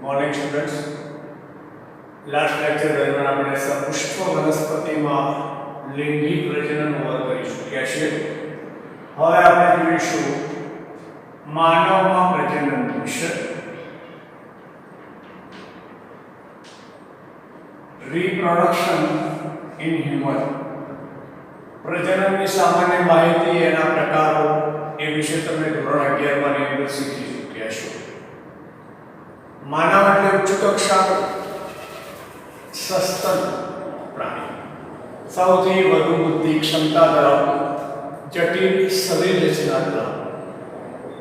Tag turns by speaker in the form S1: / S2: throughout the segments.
S1: Morning students last lecture दरमियान આપણે સપુષ્પ વનસ્પતિમાં લિંગી પ્રજનન વર્ગ કરી ચૂક્યા છીએ। હવે આપણે જોઈશું માનવમાં પ્રજનન વિશે। રિપ્રોડક્શન ઇન હ્યુમન પ્રજનનની સામાન્ય માહિતી એના પ્રકારો એ વિશે તમે ધોરણ 11 માં ની અંદર શીખી ચૂક્યા છો। मानव એટલે ઉચ્ચ કક્ષાનો સસ્તન પ્રાણી, સૌથી વધુ બુદ્ધિ ક્ષમતા ધરાવતું, જટિલ શરીર રચના ધરાવતું।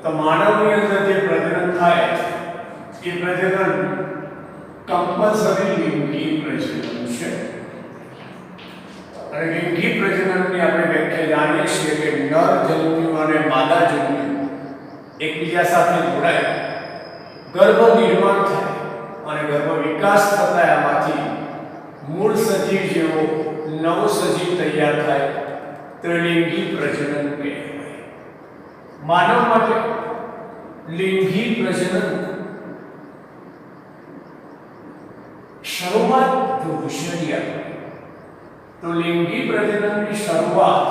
S1: તો માનવની અંદર જે પ્રજનન થાય એ પ્રજનન કમ્પલસરી લિંગી પ્રજનન છે। અને લિંગી પ્રજનનની આપણે વ્યાખ્યા જાણીએ છીએ કે નર જન્મ્યું અને માદા જન્મ્યું એકબીજા સાથે જોડાય, गर्भ निर्माण थाय અને गर्भ विकास થતા આમાંથી મૂળ સજીવ જેવો નવો સજીવ તૈયાર થાય તો લિંગી પ્રજનન કહેવાય। માનવ માટે લિંગી પ્રજનન શરૂઆત જો વિચારીએ તો લિંગી પ્રજનનની શરૂઆત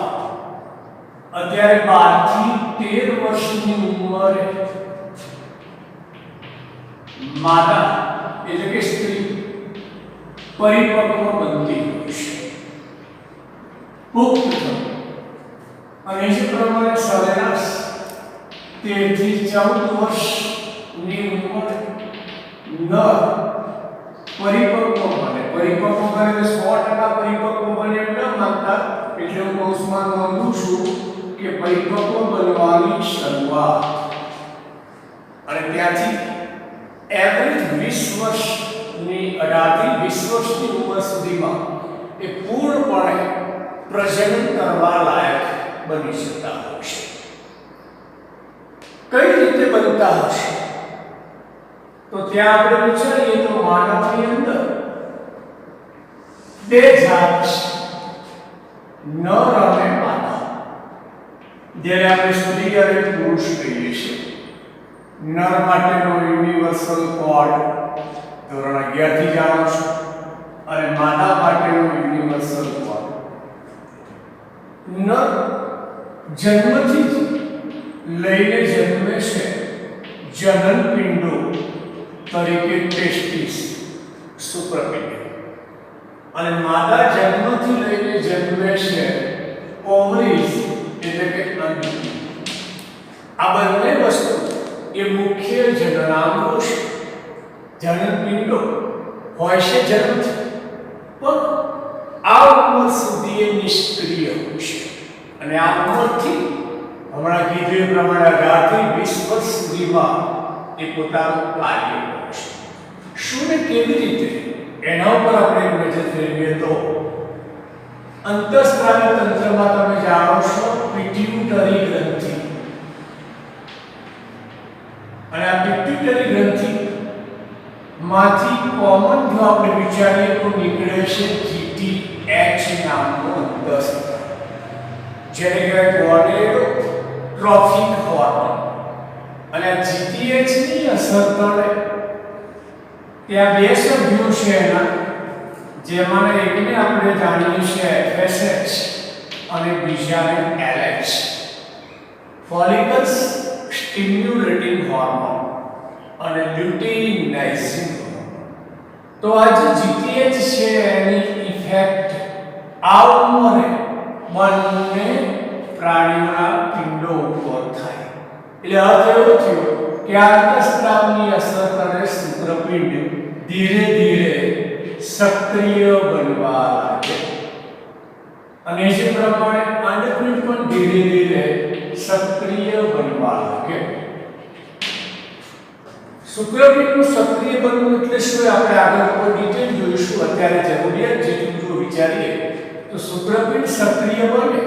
S1: અત્યારે 12 થી 13 વર્ષની ઉંમરે मादा એટલે કે સ્ત્રી પરિપક્વ બનતી હોય છે। પુખ્ત અને જે પ્રમાણે સરેરાશ 13 થી 14 વર્ષની ઉંમરે નર પરિપક્વ બને। પરિપક્વ બને એટલે 100% પરિપક્વ બને એમ ન માનતા, એટલે હું કૌંસમાં નોંધું છું કે પરિપક્વ બનવાની શરૂઆત, અને ત્યાંથી एवरेज 20 वर्षની 18 થી 20 વર્ષની ઉંમર સુધીમાં એ પૂર્ણપણે પ્રજનન કરવા લાયક બની શકતા હોય છે। કઈ રીતે બનતા હશે તો ત્યાં આપણે વિચારીએ તો માનવની અંદર બે જાત છે, નર અને માદા, જ્યારે આપણે સ્ત્રી અને પુરુષ કહીએ છીએ। नर माटेनो यूनिवर्सल कोड ધોરણ 11 થી જાણો છો, અને માદા માટેનો યુનિવર્સલ કોડ। નર જન્મથી લઈને જન્મે છે જનન પિંડો તરીકે ટેસ્ટિસ શુક્રપિંડ, અને માદા જન્મથી લઈને જન્મે છે ઓવરીઝ એટલે કે અંડપિંડ। આ બંને વસ્તુ ये मुख्य जननांगो છે। जननपिंडो હોય છે જન્મથી, પણ આ ઉંમર સુધી એ નિષ્ક્રિય હોય છે, અને આ ઉંમરથી હમણાં કીધું એ પ્રમાણે 18 થી 20 વર્ષ સુધીમાં એ પોતાનું કાર્ય કરે છે। શું ને કેવી રીતે એના ઉપર આપણે નજર ફેરવીએ તો અંતઃસ્ત્રાવી તંત્રમાં તમે જાણો છો પિટ્યુટરી ગ્રંથિ, અને આ પિટ્યુટરી ગ્રંથિ માંથી કોમન જો આપણે વિચારીએ તો નીકળે છે GTH નામનો અંતઃસ્ત્રાવ, જેને કહેવાય ગોનેડોટ્રોફિક હોર્મોન। અને આ GTH ની અસર તળે ત્યાં બે સભ્યો છે એના, જેમાંના એકને આપણે જાણીએ છીએ FSH અને બીજાને LH, ફોલિકલ્સ સ્ટિમ્યુલેટિંગ હોર્મોન અને લ્યુટેઇનાઇઝિંગ હોર્મોન। તો આ જે GTH છે એની ઇફેક્ટ આ ઉંમરે બંને પ્રાણીઓના પિંડો ઉપર થાય। એટલે અર્થ એવો થયો કે આ અંતઃસ્ત્રાવની અસર કરે શુક્રપિંડ ધીરે ધીરે સક્રિય બનવા લાગે, અને જે પ્રમાણે અંડપિંડ પણ ધીરે ધીરે सक्रिय बनवा लागे। શુક્રપિંડનું સક્રિય બનવું એટલે શું આપણે આગળ ઉપર ડિટેલ જોઈશું। અત્યારે જરૂરિયાત જેટલું જો વિચારીએ તો શુક્રપિંડ સક્રિય બને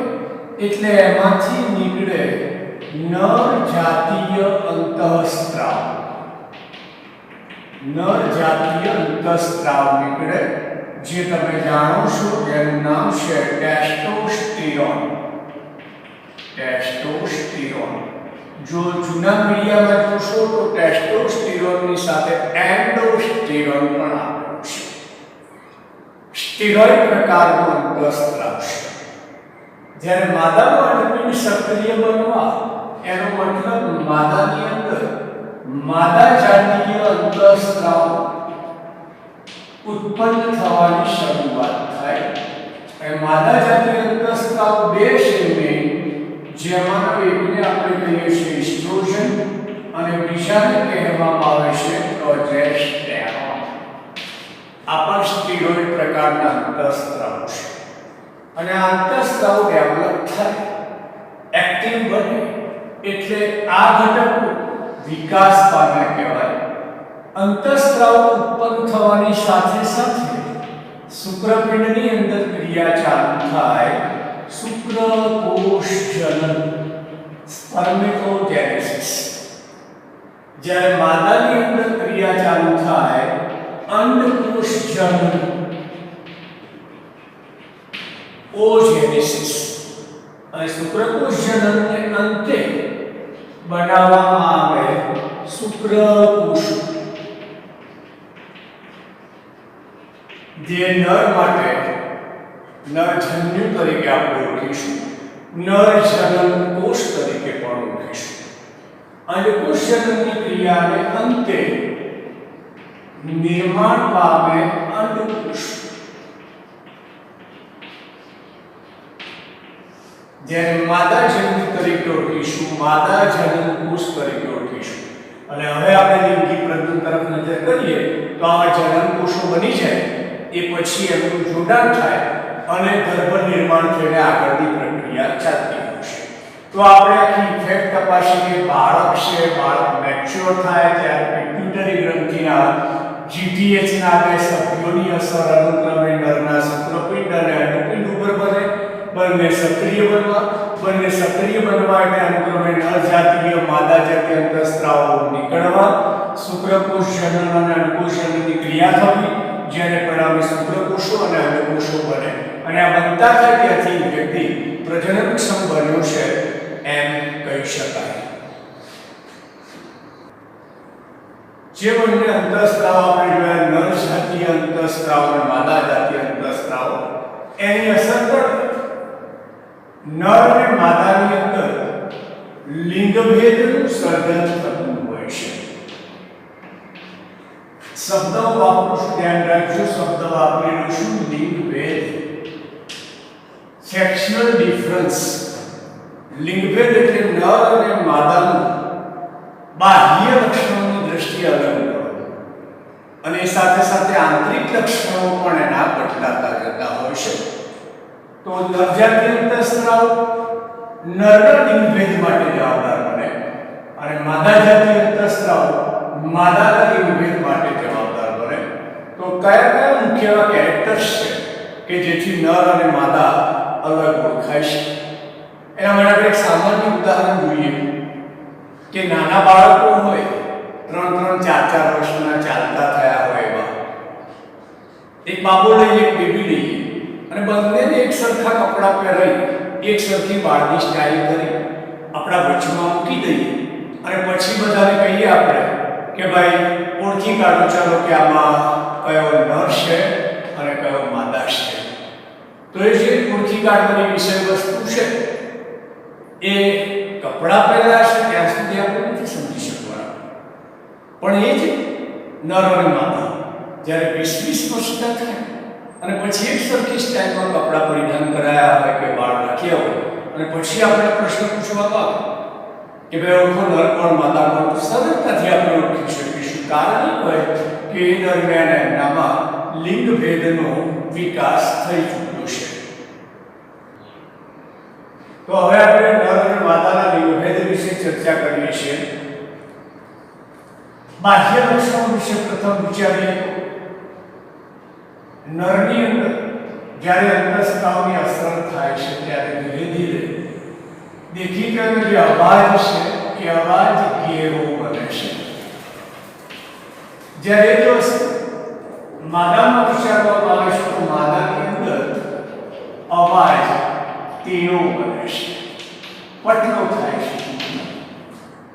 S1: એટલે એમાંથી નીકળે નર જાતીય અંતઃસ્ત્રાવ। નર જાતીય અંતઃસ્ત્રાવ નીકળે, જે તમે જાણો છો એનું નામ છે ટેસ્ટોસ્ટેરોન। ટેસ્ટોસ્ટેરોન જો જૂના મીડિયામાં જોશો તો ટેસ્ટોસ્ટેરોનની સાથે એન્ડોસ્ટેરોન સ્ટેરોઇડ પણ આપેલું છે. સ્ટેરોઇડ પ્રકારનું અંતઃસ્ત્રાવ છે. જ્યારે માદાનું અંડપિંડ સક્રિય બનવા એનો મતલબ માદાની અંદર માદા જાતીય અંતઃસ્ત્રાવ ઉત્પન્ન થવાની શરૂઆત થાય. એ માદા જાતીય અંતઃસ્ત્રાવ બે છે મેઇન, જેમાંનો એકને આપણે કહીએ છીએ ઇસ્ટ્રોજન અને બીજાને કહેવામાં આવે છે પ્રોજેસ્ટેરોન. આ પણ સ્ટીરોઇડ પ્રકારના અંતઃસ્ત્રાવ છે. અને આ અંતઃસ્ત્રાવ ડેવલપ થાય, એક્ટિવ બને એટલે આ ઘટકો વિકાસ પામે કહેવાય. અંતઃસ્ત્રાવ ઉત્પન્ન થવાની સાથે સાથે શુક્રપિંડની અંદર ક્રિયા ચાલુ થાય, શુક્રકોષ જનન, સ્પર્મેટોજેનેસિસ. જ્યારે માદાની અંદર ક્રિયા ચાલુ થાય, અંડકોષ જનન, ઓજેનેસિસ. અને શુક્રકોષ જનનને અંતે બનાવવામાં આવે શુક્રકોષ, જે નર માટે નરજન્યુ તરીકે આપણે ઓળખીશું, નરજનન કોષ તરીકે પણ ઓળખીશું. અંડકોષ જનનની ક્રિયાને અંતે નિર્માણ પામે અંડકોષ, જેને માદા જનન તરીકે ઓળખીશું, માદા જનન કોષ તરીકે ઓળખીશું. અને હવે આપણે લિંગી પ્રજનન તરફ નજર કરીએ તો આ જનન કોષો બની જાય, એ પછી એનું જોડાણ થાય અને ગર્ભ નિર્માણ થઈને આગળની પ્રક્રિયા ચાલતી રહેશે. તો આપણે આખી ઇફેક્ટ તપાસીએ. બાળક છે, બાળક મેચ્યોર થાય ત્યારે પિટ્યુટરી ગ્રંથિના જીટીએચ ના બે સભ્યોની અસર અનુક્રમે નરના શુક્રપિંડ અને અંડપિંડ ઉપર બને. બંને સક્રિય બનવા એટલે અનુક્રમે નર જાતીય માદા જાતીય અંતઃસ્ત્રાવો નીકળવા, શુક્રકોષ જનન અને અંડકોષ જનનની ક્રિયા થવી, જેને પરિણામે શુક્રકોષો અને અંડકોષો બને. અને આ બનતા થાય ત્યાંથી વ્યક્તિ પ્રજનનક્ષમ બન્યો છે એમ કહી શકાય. જે બંને અંતઃસ્ત્રાવ આપણે જોયા, નર જાતીય અંતઃસ્ત્રાવ અને માદા જાતીય અંતઃસ્ત્રાવ, એની અસર પર નર અને માદાની અંદર લિંગભેદનું સર્જન થતું હોય છે. શબ્દ વાપરું છું, ધ્યાન રાખજો, શબ્દ વાપરેલું છું લિંગભેદ, સેક્સ્યુઅલ ડિફરન્સ. લિંગભેદ એટલે નર અને માદાનું બાહ્ય લક્ષણોની દ્રષ્ટિએ અલગ પડવું, અને સાથે સાથે આંતરિક લક્ષણો પણ એના બદલાતા જતા હોય છે. તો નરજાતીય અંતઃસ્ત્રાવ નરના લિંગભેદ માટે જવાબદાર બને અને માદા જાતીય અંતઃસ્ત્રાવ માદાના લિંગભેદ માટે જવાબદાર બને. તો કયા કયા મુખ્ય કેરેક્ટર્સ છે કે જેથી નર અને માદા અલગ ઓળખાય છે? એના માટે આપણે એક સામાન્ય ઉદાહરણ જોઈએ કે નાના બાળકો હોય, 3-3, 4-4 વર્ષના ચાલતા થયા હોય એવા, એક બાબો લઈએ, એક બેબી લઈએ અને બંનેને એક સરખા કપડાં પહેરાવી, એક સરખી વાળની સ્ટાઇલ કરી આપણા વચમાં મૂકી દઈએ અને પછી બધાને કહીએ આપણે કે ભાઈ ઓળખી કાઢો ચાલો કે આમાં કયો નર છે અને કયો માદા છે. તો એ જે ઓળખી કાઢવાની વિષય વસ્તુ છે એ કપડાં પહેર્યા છે ત્યાં સુધી આપણે નથી સમજી શકવાના, પણ એ જ નર અને માદા જ્યારે 20-20 વર્ષના થાય અને પછી એક સરખી સ્ટાઇલમાં કપડાં પરિધાન કરાયા હોય કે વાળ રાખ્યા હોય અને પછી આપણે પ્રશ્ન પૂછવામાં આવે કે ભાઈ ઓળખો નર કોણ માદા કોણ, તો સરળતાથી આપણે ઓળખી શકીશું. કારણ એ હોય કે એ દરમિયાન એમનામાં લિંગભેદનો વિકાસ થઈ ચૂક્યો છે. તો હવે આપણે નર અને માદાના લિંગભેદ વિશે ચર્ચા કરીએ છીએ. બાહ્ય લક્ષણો વિશે પ્રથમ વિચારીએ. નરની અંદર જ્યારે અંતઃસ્ત્રાવની અસર થાય છે ત્યારે ધીરે ધીરે દેખીતાનો જે અવાજ છે એ અવાજ ઘેરો બને છે. જ્યારે એ વસ્તુ માદામાં વિચારવામાં આવે છે તો માદાની અંદર અવાજ તેનો બને છે, પટલો થાય છે.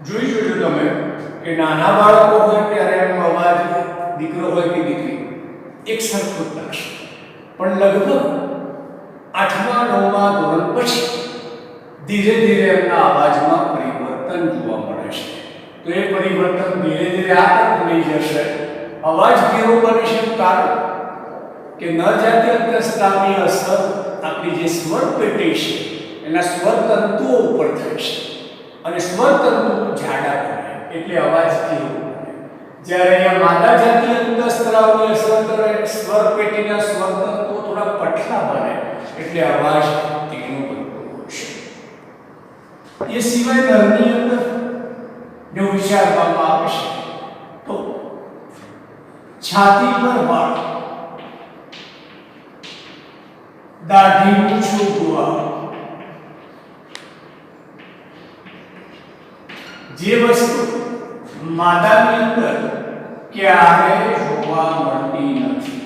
S1: જોઈ જોજો તમે કે નાના બાળકો હોય ત્યારે એનો અવાજ દીકરો હોય કે દીકરી એક સરખું જ લાગશે, પણ લગભગ 8મા 9મા ધોરણ પછી ધીરે ધીરે એમના અવાજમાં પરિવર્તન જોવા મળે છે. તો એ પરિવર્તન ધીરે ધીરે આ તરફ લઈ જશે. અવાજ કેવો બને છે? કારણ કે નરજાતીય અંતઃસ્ત્રાવની અસર આપણી જે સ્વર પેટી છે એના સ્વર તંતુઓ ઉપર થાય છે, અને સ્વર તંતુ જાડા બને એટલે અવાજ કેવો બને. જ્યારે અહીંયા માદા જાતીય અંતઃસ્ત્રાવની અસર કરે સ્વર પેટીના સ્વર તંતુઓ થોડા પતલા બને એટલે અવાજ તેનો બનતો હોય છે. એ સિવાય નરની અંદર જો વિચારવામાં આવે છે તો છાતી પર વાળ, દાઢીનું છૂટવા, જે વસ્તુ માદાની અંદર ક્યારેય જોવા મળતી નથી.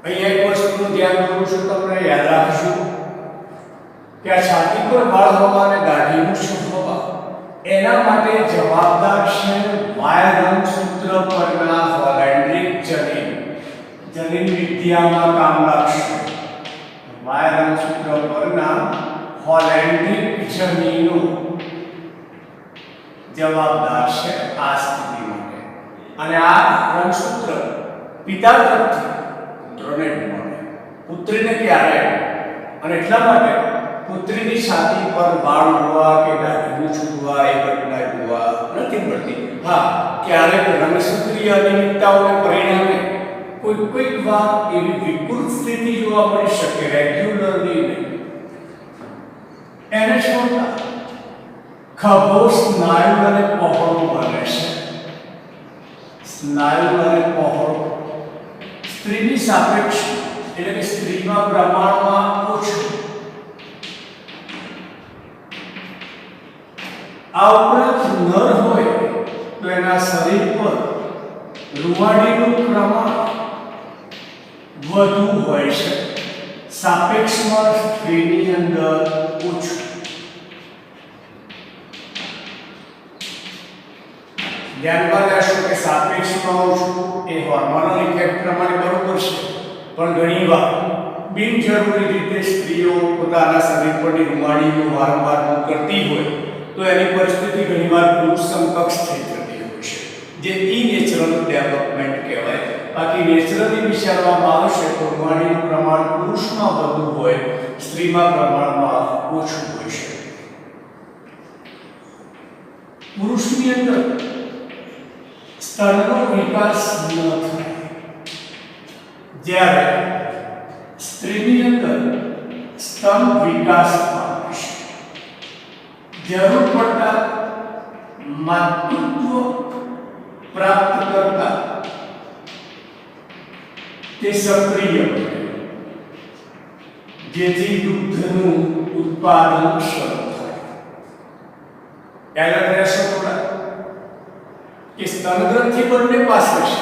S1: અહીંયા એક વસ્તુનું ધ્યાન દોરું છું, તમને યાદ રાખજો કે આ છાતી પર વાળ હોવા અને દાઢીનું છૂટ હોવા એના માટે જવાબદાર છે વાય રંગસૂત્ર પરના હોલેન્ડ્રિક જનીન. જનીન વિદ્યામાં કામ લાગશે. વાય રંગસૂત્ર પરના હોલેન્ડ્રિક જનીનો જવાબદાર છે આ સ્થિતિ માટે, અને આ રંગસૂત્ર પિતા તરફથી પુત્રને મળે, પુત્રીને ક્યારે, અને એટલા માટે પુત્રીની છાતી પર વાળ ઉડવા કે દાઢીનું છૂટવા એ ઘટના જોવા નથી મળતી. હા, ક્યારેક રંગસૂત્રીય અનિયમિતતાઓને પરિણામે કોઈક વાર એવી વિકૃત સ્થિતિ જોવા મળી શકે, રેગ્યુલરલી નહીં. એને છોડતા ખભો સ્નાયુ અને પહોળો બને છે. સ્નાયુ અને પહોળો સ્ત્રીની સાપેક્ષ એટલે કે સ્ત્રીમાં પ્રમાણમાં ઓછું. આ ઉપરાંત નર હોય તો એના શરીર પર રૂવાડીનું પ્રમાણ વધુ હોય છે, સાપેક્ષમાં સ્ત્રીની અંદર ઓછું. ધ્યાનમાં લેશો કે સાપેક્ષમાં ઓછું એ હોર્મોનલ ઇફેક્ટ પ્રમાણે બરોબર છે, પણ ઘણીવાર બિનજરૂરી રીતે સ્ત્રીઓ પોતાના શરીર પરની રૂવાડીનું વારંવાર દૂર કરતી હોય તો એની પરિસ્થિતિ ઘણીવાર પુરુષ સમકક્ષ થઈ જતી હોય છે, જે ઇનેચરલ ડેવલપમેન્ટ કહેવાય. બાકી નેચરલી વિચારવામાં આવશે તો રૂવાડીનું પ્રમાણ પુરુષમાં વધુ હોય, સ્ત્રીમાં પ્રમાણમાં ઓછું હોય છે. પુરુષની અંદર સ્તનનો વિકાસ ન થાય, જ્યારે સ્ત્રીની અંદર સ્તન વિકાસ પામે છે. જરૂર પડતા માતૃત્વ પ્રાપ્ત કરતા તે સક્રિય બને, જેથી દૂધનું ઉત્પાદન શરૂ થાય. યાદ રહેશે થોડા કે સ્તનગ્રંથિ બંને પાસે છે,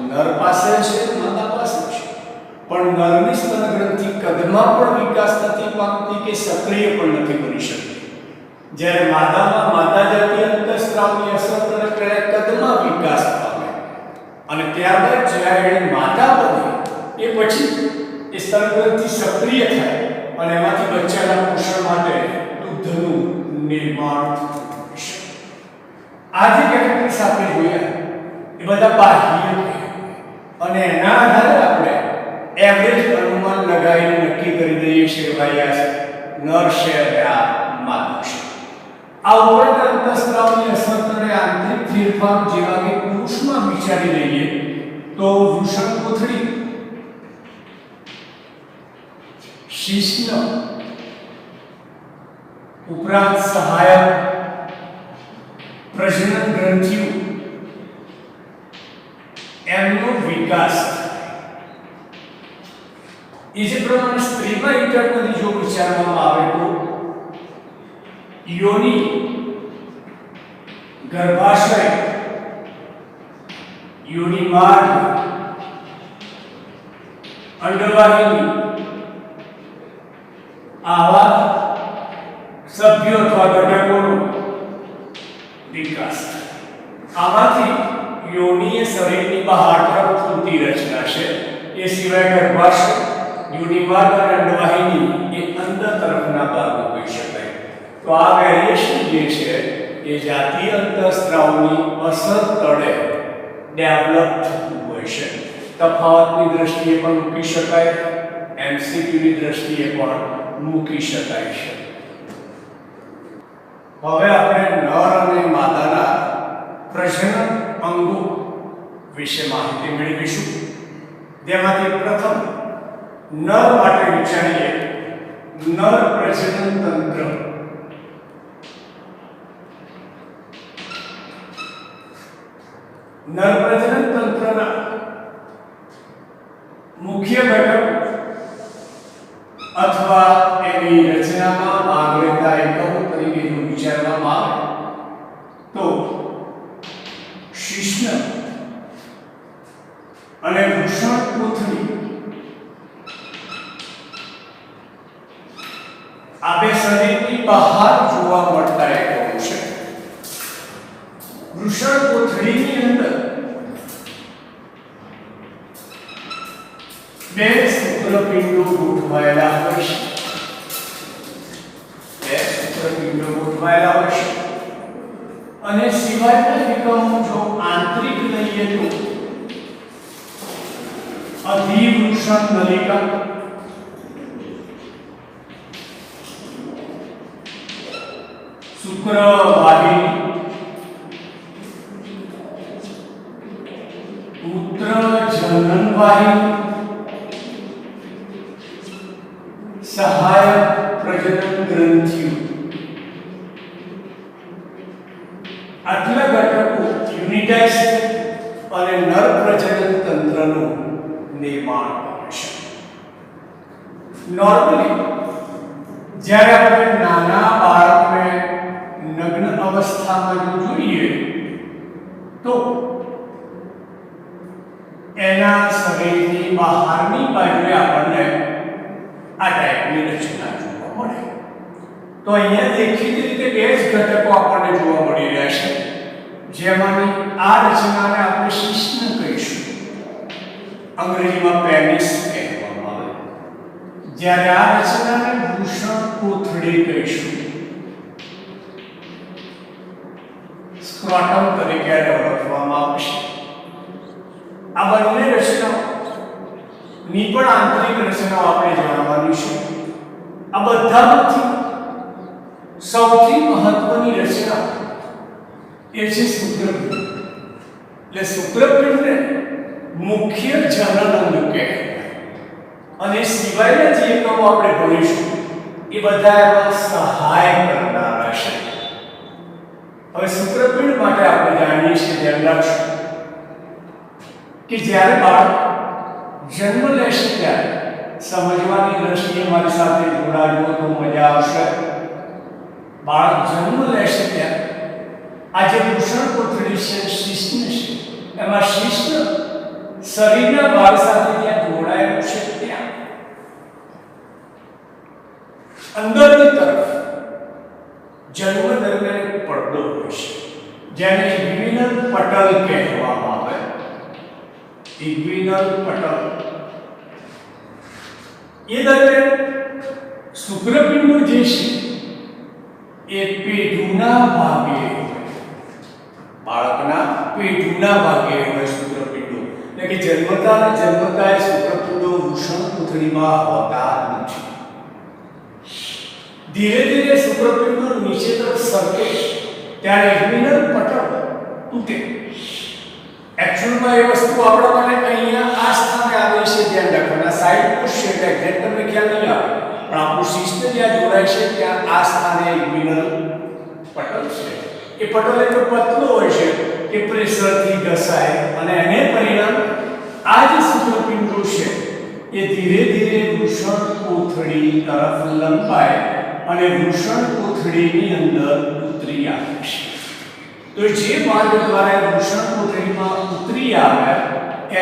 S1: નર પાસે છે, માદા પાસે છે, પણ નરની સ્તનગ્રંથિ કદમાં પણ વિકાસ નથી પામતી કે સક્રિય પણ નથી બની શકતી. જ્યારે માદામાં માદા જાતીય અંતઃસ્ત્રાવની અસર કરે કદમાં વિકાસ પામે, અને ત્યારબાદ જ્યારે એ માદા બને એ પછી એ સ્તનગ્રંથિ સક્રિય થાય અને એમાંથી બચ્ચાના પોષણ માટે દૂધનું નિર્માણ થતું હોય છે. આ જે કેટેગરીઝ આપણે જોયા એ બધા બાહ્ય, અને એના આધારે આપણે એવરેજ અનુમાન લગાવીને નક્કી કરી દઈએ છીએ કે ભાઈ આ નર છે અને આ માદા છે. આ ઉપરાંત અંતઃસ્ત્રાવની અસર કરે આંતરિક ફેરફાર જેવા કે પુરુષમાં વિચારી લઈએ તો વૃષણકોથળી, શિશ્ન, ઉપરાંત સહાયક પ્રજનન ગ્રંથિઓ એમનો વિકાસ. એ જે પ્રમાણે સ્ત્રીમાં ઇન્ટરનલી જો વિચારવામાં આવે તો યોનિ, ગર્ભાશય, યોનિ માર્ગ, અંડવાહિની આવા સભ્યો અથવા ઘટકોનો વિકાસ. આમાંથી યોનિ એ શરીરની બહાર તરફ ખુલતી રચના છે, એ સિવાય ગર્ભાશય, યોનિમાર્ગ અને અંડવાહિની એ અંદર તરફના ભાગો કહી શકાય. તો આ વેરિએશન જે છે એ જાતીય અંતઃસ્ત્રાવની અસર તળે ડેવલપ થતું હોય છે. તફાવતની દ્રષ્ટિએ પણ મૂકી શકાય, એમસીક્યુની દ્રષ્ટિએ પણ મૂકી શકાય છે. હવે આપણે નર અને માદાના પ્રજનન અંગો વિશે માહિતી મેળવીશું. તેમાંથી પ્રથમ નર માટે વિચારીએ. નર પ્રજનન તંત્ર. નર પ્રજનન તંત્રના મુખ્ય ઘટકો અથવા એની રચનામાં ભાગ લેતા એકમો તરીકે જો વિચારવામાં આવે તો શિશ્ન અને વૃષણકોથળી આ બે શરીરની બહાર જોવા મળતા એકમો છે. વૃષણકોથળીની અંદર બે શુક્રપિંડો ગોઠવાયેલા હોય છે. બે શુક્રપિંડો ગોઠવાયેલા હોય છે અને સિવાયના એકમો જો આંતરિક લઈએ તો અધિવૃષણ નલિકા, શુક્રવાહિની, મૂત્રજનનવાહિની, સહાયક પ્રજનન ગ્રંથિઓ. આટલા ઘટકો યુનિટાઇઝ અને નર પ્રજનન તંત્રનું નિર્માણ કરે છે. નોર્મલી જ્યારે આપણે નાના બાળકને નગ્ન અવસ્થામાં જોઈએ તો એના શરીરની બહારની બાજુએ આપણને આ ટાઈપની રચના જોવા મળે. તો અહીંયા દેખીતી રીતે બે જ ઘટકો આપણને જોવા મળી રહ્યા છે, જેમાંની આ રચનાને આપણે શિશ્ન કહીશું, અંગ્રેજીમાં પેનિસ કહેવામાં આવે, જ્યારે આ રચનાને વૃષણકોથળી કહીશું, સ્ક્રોટમ તરીકે ઓળખવામાં આવશે. આ બંને રચનાઓની પણ આંતરિક રચનાઓ આપણે જાણવાની છે. આ બધામાંથી સૌથી મહત્વની રચના એ છે શુક્રપિંડ. એટલે શુક્રપિંડને મુખ્ય જનન અંગ કહેવાય અને સિવાયના જે એકમો આપણે ભણીશું એ બધા એમાં સહાય કરનારા છે. હવે શુક્રપિંડ માટે આપણે જાણીએ છીએ, ધ્યાન રાખશું કે જ્યારે બાળક જન્મ લેશે ત્યારે સમજવાની દ્રષ્ટિએ મારી સાથે જોડાજો તો મજા આવશે. બાળક જન્મ લેશે ત્યારે આ જે વૃષણકોથળી છે, શિશ્ન છે, એમાં શિશ્ન શરીરના ભાગ સાથે ત્યાં જોડાયેલું છે. ત્યાં અંદરની તરફ જન્મ દરમિયાન એક પડદો હોય છે, જેને ઇગ્વિનલ પટલ કહેવામાં આવે. ઇગ્વિનલ પટલ. એ દરમિયાન શુક્રપિંડો જે છે એ પેઢુના ભાગે હોય, બાળકના પેઢુના ભાગે હોય શુક્રપિંડો. એટલે કે જન્મતા એ શુક્રપિંડો વૃષણકોથળીમાં હોતા નથી. ધીરે ધીરે શુક્રપિંડો નીચે તરફ સરકે ત્યારે ઇગ્વિનલ પટલ તૂટે. એકચ્યુઅલમાં એ વસ્તુ આપણા માટે અહીંયા આ સ્થાને આવે છે, ધ્યાન રાખવાના. સાઈડ પુશ છે એટલે એક્ઝેક્ટ તમને ખ્યાલ નહીં આવે, પણ આપણું શિશ્ન જ્યાં જોડાય છે ત્યાં આ સ્થાને ઇગ્વિનલ પટલ છે. એ પટલ એટલો પતલો હોય છે કે પ્રેશરથી ઘસાય અને એને પરિણામ આ જે શુક્રપિંડો છે એ ધીરે ધીરે વૃષણકોથળી તરફ લંબાય અને વૃષણકોથળીની અંદર ઉતરી આવે છે. તો જે માર્ગ દ્વારા વૃષણકોથળીમાં ઉતરી આવે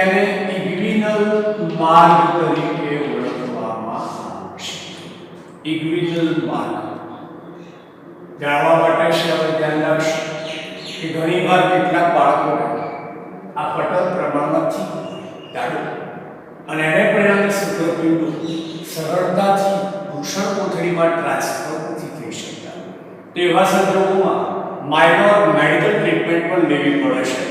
S1: એને ઇગ્વિનલ માર્ગ તરીકે ઓળખવામાં આવે છે. ઇગ્વિનલ માર્ગ જાણવા માટે છે હવે ધ્યાન રાખશું કે ઘણીવાર કેટલાક એવા સંજોગોમાં માઇનોર મેડિકલ ટ્રીટમેન્ટ પણ લેવી પડે છે.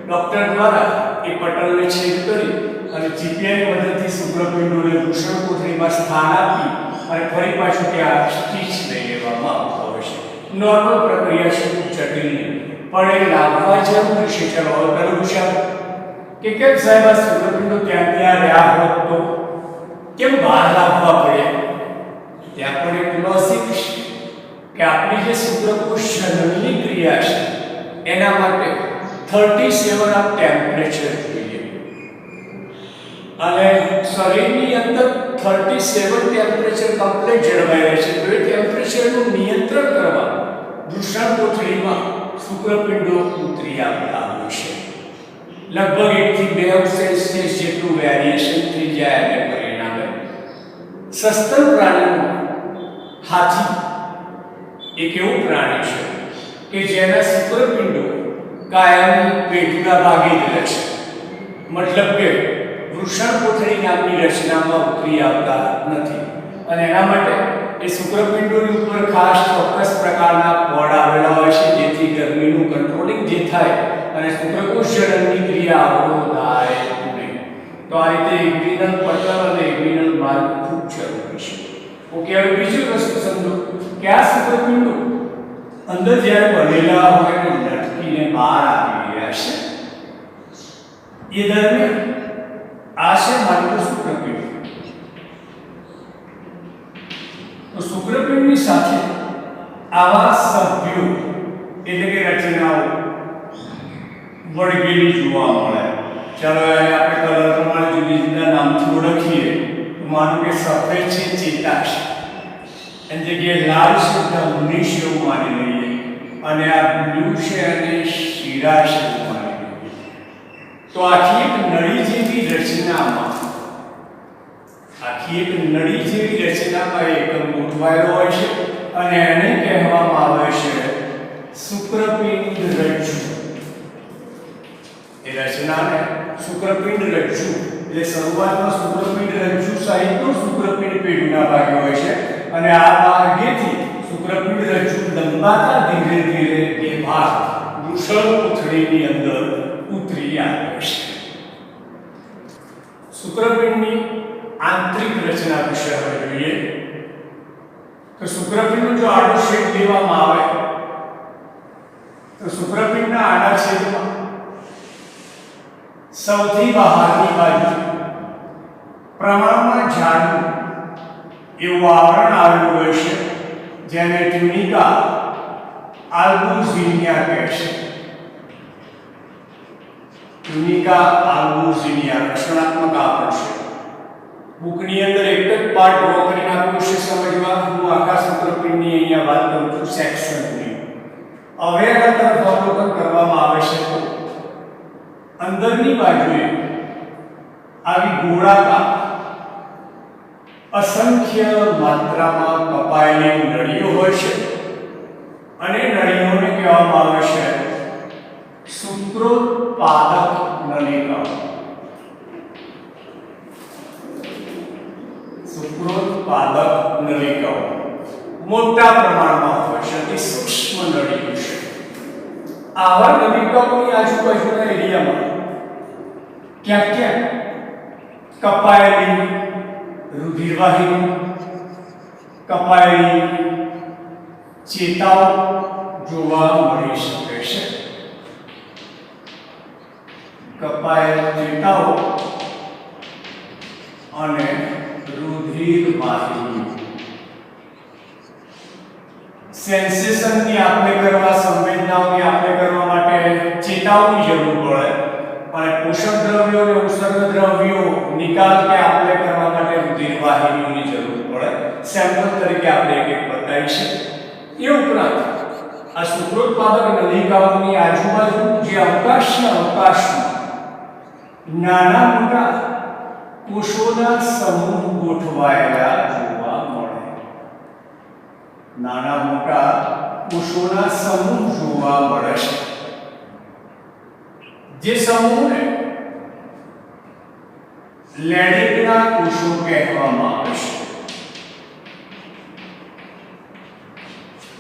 S1: ડોક્ટર દ્વારા એ પટલને છેદ કરી અને જીપીઆઈની મદદથી શુક્રપિંડોને વૃષણકોથળીમાં સ્થાન આપી અને ફરી પાછું ત્યાં સ્ટીચ લઈ લેવામાં આવતો હોય છે. નોર્મલ પ્રક્રિયા છે, ખૂબ જટિલ નહીં, પણ એ લાવવા જરૂર છે. ચલો હવે પેલું પૂછ્યા કે કેમ સાહેબ આ શુક્રપિંડો ત્યાં રહ્યા હોત તો કેમ બહાર લાવવા પડ્યા? ત્યાં પણ એક લોજિક છે કે આપણી જે શુક્રકોષ જનનની ક્રિયા છે એના માટે 37 ઓફ ટેમ્પરેચર જોઈએ અને શરીરની અંદર 37 ટેમ્પરેચર કમ્પ્લીટ જળવાઈ રહે છે. તો એ ટેમ્પરેચરનું નિયંત્રણ કરવા વૃષણકોથળીમાં શુક્રપિંડો ઉતરી આવતા હોય છે. લગભગ 1 થી 2 અંશ સેલ્સિયસ જેટલું વેરિએશન થઈ જાય અને પરિણામે સસ્તન પ્રાણીઓમાં હાથી એક એવું પ્રાણી છે કે જેના શુક્રપિંડો કાયમી પેટના ભાગે જ રહે છે. મતલબ કે વૃષણકોથળી નામની રચનામાં ઉતરી આવતા નથી અને એના માટે એ શુક્રપિંડોની ઉપર ખાસ ચોક્કસ પ્રકારના પડ આવેલા હોય છે જેથી ગરમીનું કંટ્રોલિંગ જે થાય અને શુક્રકોષ જનનની ક્રિયા અવરોધાય નહીં. તો આ રીતે ઇગ્વિનલ પટલ અને ઇગ્વિનલ માર્ગ ખૂબ જરૂરી છે. ઓકે, હવે બીજી વસ્તુ સમજો કે આ શુક્રપિંડો અંદર જ્યારે બનેલા હોય ને લટકીને બહાર આવી રહ્યા છે એ દરમિયાન આ છે માત્ર શુક્રપિંડ. તો શુક્રપિંડની સાથે આવા સભ્યો એટલે કે રચનાઓ વળગેલી જોવા મળે. ચાલો આપણે કલર પ્રમાણે જુદી જુદા નામથી ઓળખીએ. તો માનો કે સફેદ છે ચેતાક્ષ, એની જગ્યાએ લાલ છે ઉન્નીસ એવું માની લઈએ અને આ બ્લુ છે અને શિરાશ એવું માની લઈએ. તો આખી એક નળી જેવી રચનામાં એકમ ગોઠવાયેલો હોય છે અને એને કહેવામાં આવે છે શુક્રપિંડ રજ્જુ. એ રચનાને શુક્રપિંડ રજ્જુ એટલે શરૂઆતમાં શુક્રપિંડ રજ્જુ સહિતનું શુક્રપિંડ પેટના ભાગે હોય છે અને આ ભાગેથી શુક્રપિંડ રજ્જુ લંબાતા ધીરે ધીરે એ ભાગ વૃષણકોથળીની અંદર ઉતરી આવે છે. શુક્રપિંડની આંતરિક રચના વિશે હવે જોઈએ તો શુક્રપિંડનો જો આડો છેદ લેવામાં આવે તો શુક્રપિંડના આડા છેદમાં સૌથી બહારની બાજુ પ્રમાણમાં જાડું એવું આવરણ આવેલું હોય છે જેને ટ્યુનિકા આલ્બુઝિનિયા કહે છે. ટ્યુનિકા આલ્બુઝિનિયા રક્ષણાત્મક આવરણ છે. બુકની અંદર એક જ પાર્ટ ડ્રો કરીને આપ્યું છે સમજવા. હું આખા શુક્રપિંડની અહીંયા વાત કરું છું સેક્શનની. હવે આ તરફ અવલોકન કરવામાં આવે છે તો અંદરની બાજુએ આવી ગોળાકાર અસંખ્ય માત્રામાં કપાયેલી નળીઓ હોય છે અને નળીઓને કહેવામાં આવે છે શુક્રોત્પાદક નલિકાઓ. શુક્રોત્પાદક નલિકાઓ મોટા પ્રમાણમાં હોય છે, અતિ સૂક્ષ્મ નળીઓ છે. આવા નલિકાઓની આજુબાજુના એરિયામાં ક્યાંક ક્યાંક કપાયેલી રુધિરવાહિની, કપાયેલી ચેતાઓ જોવા મળી શકે છે. કપાયેલ ચેતાઓ અને રુધિરવાહિની. સેન્સેશનની આપણે કરવા, સંવેદનાઓની આપણે કરવા માટે ચેતાઓની જરૂર પડે અને પોષક દ્રવ્યો અને ઉત્સર્ગ દ્રવ્યો નિકાલ કે આપણે કરવા માટે રુધિરવાહિનીઓની જરૂર પડે. સેમ્પલ તરીકે આપણે એક બતાવી છે. એ ઉપરાંત આ શુક્રોત્પાદક નલિકાઓની આજુબાજુ જે અવકાશમાં નાના મોટા કોષોના સમૂહ ગોઠવાયેલા જોવા મળે. નાના મોટા કોષોના સમૂહ જોવા મળે છે. જે સમૂહને લેડિંગના કોષો કહેવામાં આવે છે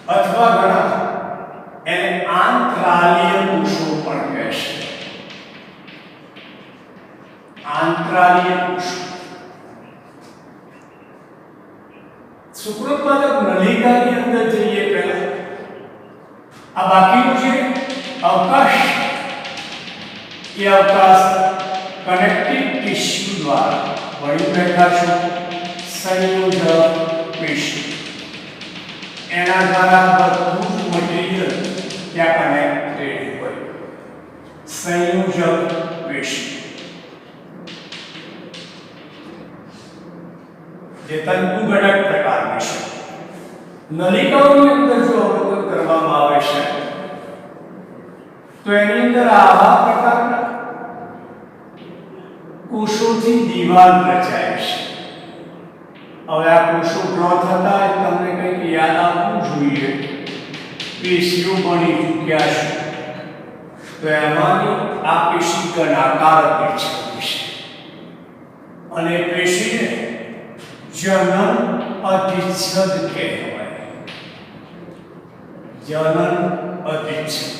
S1: અથવા ઘણા સુક્રોત્પાદક નલિકાની અંદર જઈએ પહેલા આ બાકીનું છે અવકાશ એ અવકાશ કનેક્ટિવ ટિશ્યુ દ્વારા વળી બેઠા છો સંયોજક પેશી એના દ્વારા બધું જ મટીરીયલ ત્યાં કનેક્ટેડ હોય સંયોજક પેશી જે તંતુગણક પ્રકારની છે નલિકાઓની અંદર જો અવલોકન કરવામાં આવે છે તો એની અંદર આવા પ્રકારના કોષોથી દિવાલ રચાય છે હવે આ કોષો ડ્રો થતા તમને કંઈક યાદ આવવું જોઈએ પેશીઓ બની ચૂક્યા છે તો એમાંની આ પેશી ગણાકાર પેશી છે અને પેશીને જનન અધિચ્છદ કહેવાય જનન અધિચ્છદ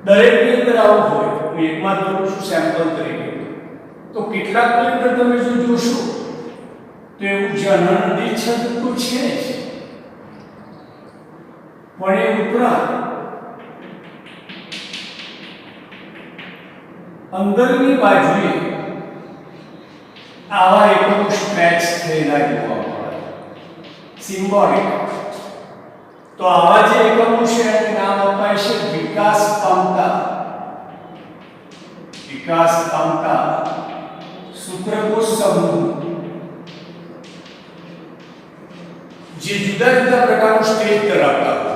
S1: દરેકની અંદર આવું હોય હું એકમાં દઉં છું સેમ્પલ તરીકે તો કેટલાકની અંદર તમે જો જોશો તો એવું જનન અધિચ્છદ તો છે જ પણ એ ઉપરાંત અંદરની બાજુએ આવા એકમો સ્ટ્રેચ થયેલા જોવા મળે સિમ્બોલિક તો આવા જે એકમો છે એને નામ અપાય છે વિકાસ પામતા શુક્રકોષ સમૂહ જે જુદા જુદા પ્રકારનું સ્ટેજ ધરાવતા હોય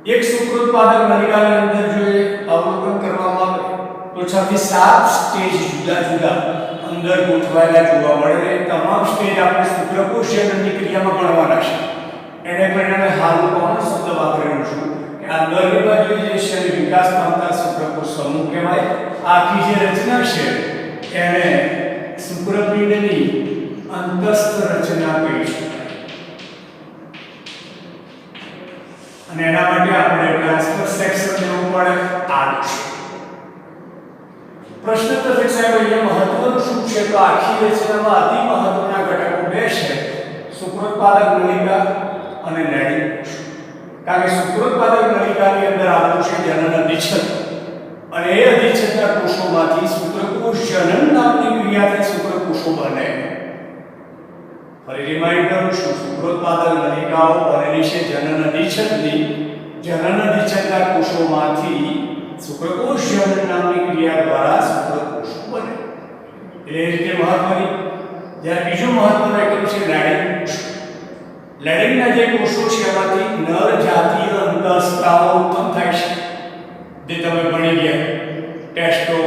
S1: એક શુક્રોત્પાદક નલિકાની અંદર જો અવલોકન કરવામાં આવે તો 6 થી 7 સ્ટેજ જુદા જુદા અંદર ગોઠવાયેલા જોવા મળે અને તમામ સ્ટેજ આપણે શુક્રકોષ જનનની ક્રિયામાં ભણવાના છે એને પરિણામે હાલ કોણ શબ્દ વાપરેલું છું કે આ અંદરની બાજુ જે છે વિકાસ પામતા શુક્રકોષ સમૂહ કહેવાય આખી જે રચના છે એને શુક્રપિંડની અંતસ્થ રચના કહી શકાય અને એના માટે આપણે ટ્રાન્સફર સેક્શન લેવું પડે આ છે પ્રશ્ન તો સાહેબ અહીંયા મહત્વનું શું છે તો આખી રચનામાં અતિ મહત્વના ઘટકો બે છે શુક્રોત્પાદક નલિકા અને લેડિંગ કોષ કારણ કે શુક્રોત્પાદક નલિકાની અંદર આવેલું છે જનન અધિચ્છદ અને એ અધિચ્છદના કોષોમાંથી શુક્રકોષ જનન નામની ક્રિયાથી શુક્રકોષો બને ફરી રિમાઇન્ડ કરું છું શુક્રોત્પાદક નલિકાઓ બનેલી છે જનન અધિચ્છદના કોષોમાંથી શુક્રકોષ જનન નામની ક્રિયા દ્વારા શુક્રકોષો બને એટલે એ રીતે મહત્વની જ્યારે બીજું મહત્વનું એકમ છે લેડિંગ કોષ લેડિંગના જે કોષો છે એમાંથી નર જાતીય અંતઃસ્ત્રાવો ઉત્પન્ન થાય છે જે તમે ભણી ગયા ટેસ્ટો